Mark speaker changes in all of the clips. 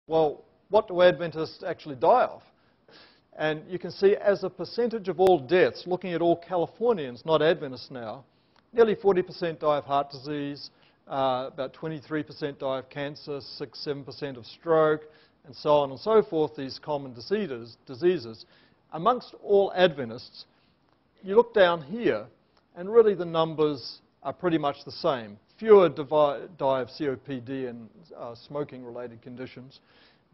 Speaker 1: well, what do Adventists actually die of? And you can see as a percentage of all deaths, looking at all Californians, not Adventists now, nearly 40% die of heart disease, about 23% die of cancer, 6-7% of stroke, and so on and so forth, these common diseases. Amongst all Adventists, you look down here, and really the numbers are pretty much the same. Fewer die of COPD and smoking-related conditions,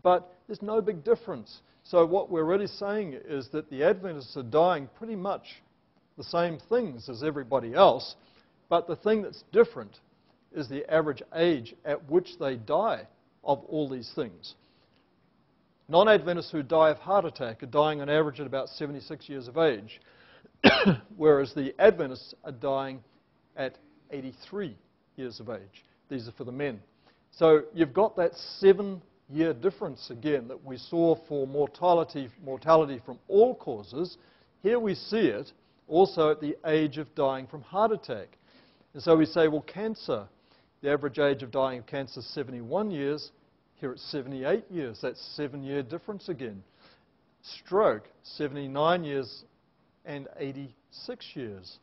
Speaker 1: but there's no big difference. So what we're really saying is that the Adventists are dying pretty much the same things as everybody else, but the thing that's different is the average age at which they die of all these things. Non-Adventists who die of heart attack are dying on average at about 76 years of age, whereas the Adventists are dying at 83 years of age. These are for the men. So you've got that 7-year difference again that we saw for mortality from all causes. Here we see it also at the age of dying from heart attack. And so we say, well, cancer, the average age of dying of cancer is 71 years. Here it's 78 years. That's 7-year difference again. Stroke, 79 years and 86 years.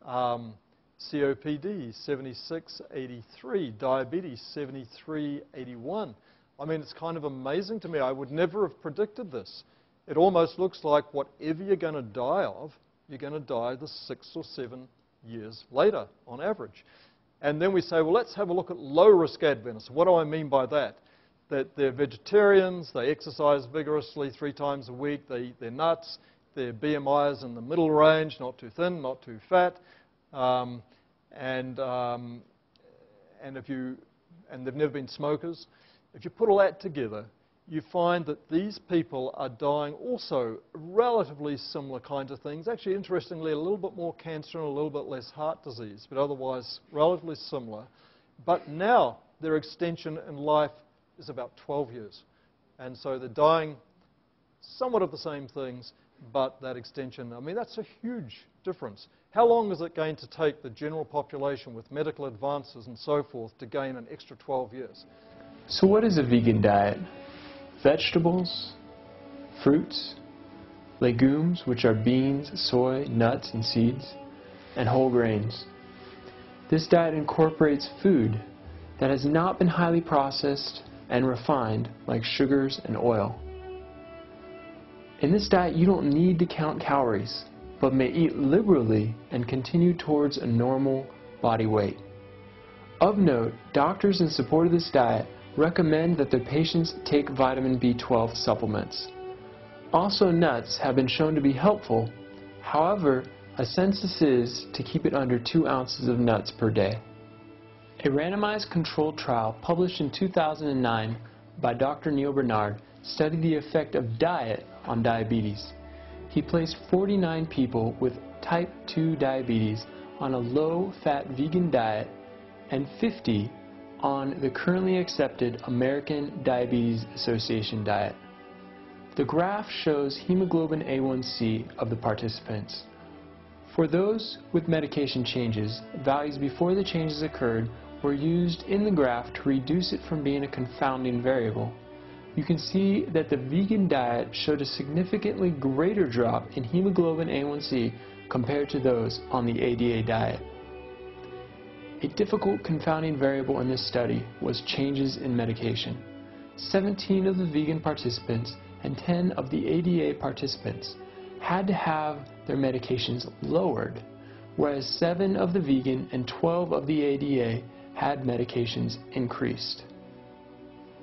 Speaker 1: COPD, 76, 83. Diabetes, 73, 81. I mean, it's kind of amazing to me. I would never have predicted this. It almost looks like whatever you're going to die of, you're going to die the 6 or 7 years later on average. And then we say, well, let's have a look at low-risk Adventists. What do I mean by that? That they're vegetarians, they exercise vigorously 3 times a week, they're nuts, their BMI is in the middle range, not too thin, not too fat, and they've never been smokers. If you put all that together, you find that these people are dying also relatively similar kinds of things. Actually, interestingly, a little bit more cancer and a little bit less heart disease, but otherwise relatively similar. But now their extension in life is about 12 years. And so they're dying somewhat of the same things, but that extension, I mean, that's a huge difference. How long is it going to take the general population with medical advances and so forth to gain an extra 12 years?
Speaker 2: So what is a vegan diet? Vegetables, fruits, legumes, which are beans, soy, nuts, and seeds, and whole grains. This diet incorporates food that has not been highly processed and refined like sugars and oil. In this diet, you don't need to count calories, but may eat liberally and continue towards a normal body weight. Of note, doctors in support of this diet recommend that their patients take vitamin B12 supplements. Also, nuts have been shown to be helpful. However, a census is to keep it under 2 ounces of nuts per day. A randomized controlled trial published in 2009 by Dr. Neil Bernard studied the effect of diet on diabetes. He placed 49 people with type 2 diabetes on a low-fat vegan diet and 50 on the currently accepted American Diabetes Association diet. The graph shows hemoglobin A1C of the participants. For those with medication changes, values before the changes occurred were used in the graph to reduce it from being a confounding variable. You can see that the vegan diet showed a significantly greater drop in hemoglobin A1C compared to those on the ADA diet. A difficult confounding variable in this study was changes in medication. 17 of the vegan participants and 10 of the ADA participants had to have their medications lowered, whereas 7 of the vegan and 12 of the ADA had medications increased.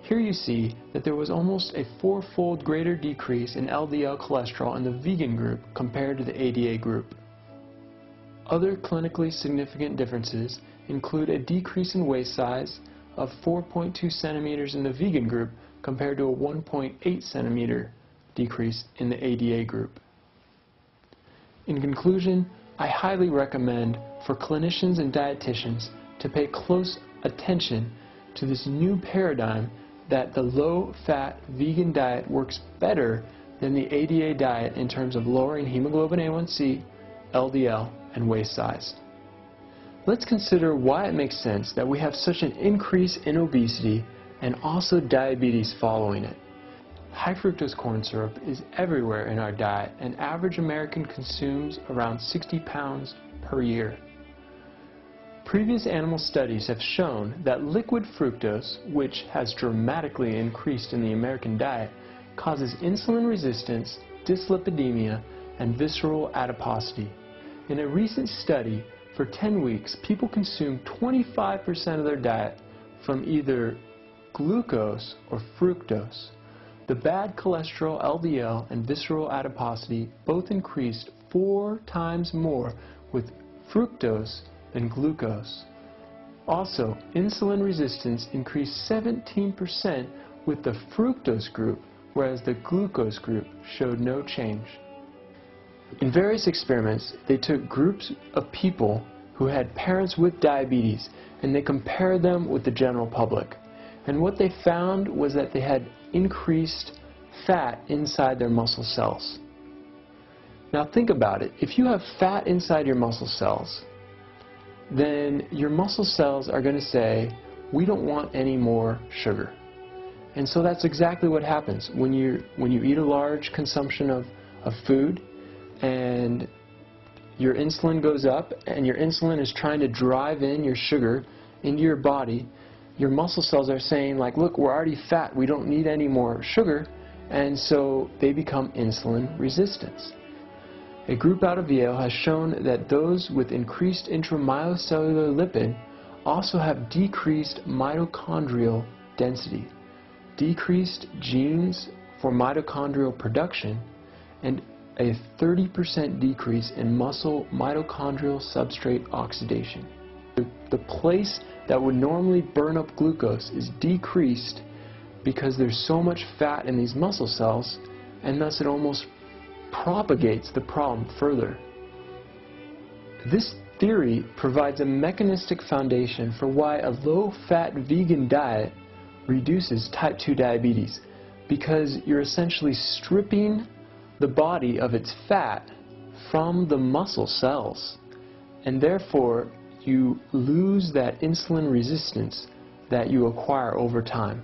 Speaker 2: Here you see that there was almost a 4-fold greater decrease in LDL cholesterol in the vegan group compared to the ADA group. Other clinically significant differences include a decrease in waist size of 4.2 centimeters in the vegan group compared to a 1.8 centimeter decrease in the ADA group. In conclusion, I highly recommend for clinicians and dietitians to pay close attention to this new paradigm that the low-fat vegan diet works better than the ADA diet in terms of lowering hemoglobin A1C, LDL, and waist size. Let's consider why it makes sense that we have such an increase in obesity and also diabetes following it. High fructose corn syrup is everywhere in our diet. An average American consumes around 60 pounds per year. Previous animal studies have shown that liquid fructose, which has dramatically increased in the American diet, causes insulin resistance, dyslipidemia, and visceral adiposity. In a recent study, for 10 weeks, people consumed 25% of their diet from either glucose or fructose. The bad cholesterol, LDL, and visceral adiposity both increased 4 times more with fructose than glucose. Also, insulin resistance increased 17% with the fructose group, whereas the glucose group showed no change. In various experiments, they took groups of people who had parents with diabetes and they compared them with the general public. And what they found was that they had increased fat inside their muscle cells. Now think about it. If you have fat inside your muscle cells, then your muscle cells are going to say, we don't want any more sugar. And so that's exactly what happens when you eat a large consumption of food and your insulin goes up and your insulin is trying to drive in your sugar into your body. Your muscle cells are saying, like, look, we're already fat, we don't need any more sugar, and so they become insulin resistant. A group out of Yale has shown that those with increased intramyocellular lipid also have decreased mitochondrial density, decreased genes for mitochondrial production, and a 30% decrease in muscle mitochondrial substrate oxidation. The place that would normally burn up glucose is decreased because there's so much fat in these muscle cells, and thus it almost propagates the problem further. This theory provides a mechanistic foundation for why a low-fat vegan diet reduces type 2 diabetes, because you're essentially stripping the body of its fat from the muscle cells, and therefore you lose that insulin resistance that you acquire over time.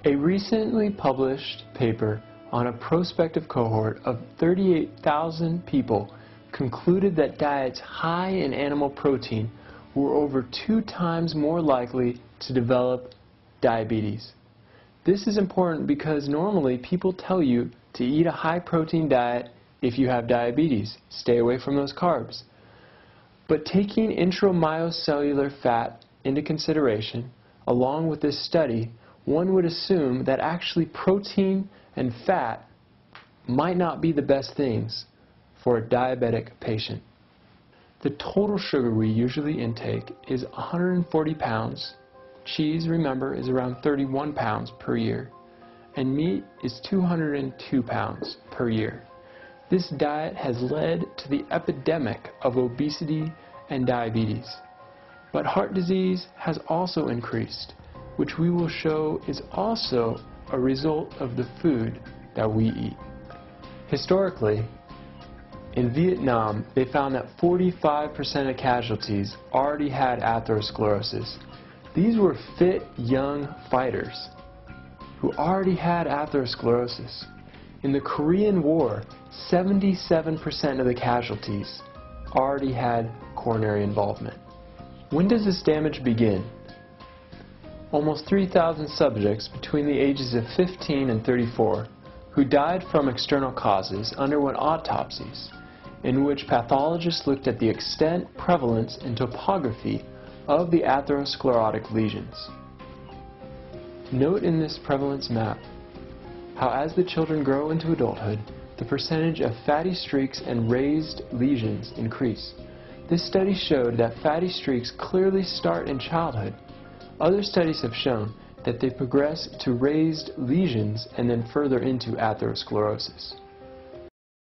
Speaker 2: A recently published paper on a prospective cohort of 38,000 people concluded that diets high in animal protein were over 2 times more likely to develop diabetes. This is important because normally people tell you to eat a high protein diet if you have diabetes. Stay away from those carbs. But taking intramyocellular fat into consideration, along with this study, one would assume that actually protein and fat might not be the best things for a diabetic patient. The total sugar we usually intake is 140 pounds. Cheese, remember, is around 31 pounds per year. And meat is 202 pounds per year. This diet has led to the epidemic of obesity and diabetes. But heart disease has also increased, which we will show is also a result of the food that we eat. Historically, in Vietnam, they found that 45% of casualties already had atherosclerosis. These were fit young fighters who already had atherosclerosis. In the Korean War, 77% of the casualties already had coronary involvement. When does this damage begin? Almost 3,000 subjects between the ages of 15 and 34 who died from external causes underwent autopsies in which pathologists looked at the extent, prevalence, and topography of the atherosclerotic lesions. Note in this prevalence map how as the children grow into adulthood, the percentage of fatty streaks and raised lesions increase. This study showed that fatty streaks clearly start in childhood. Other studies have shown that they progress to raised lesions and then further into atherosclerosis.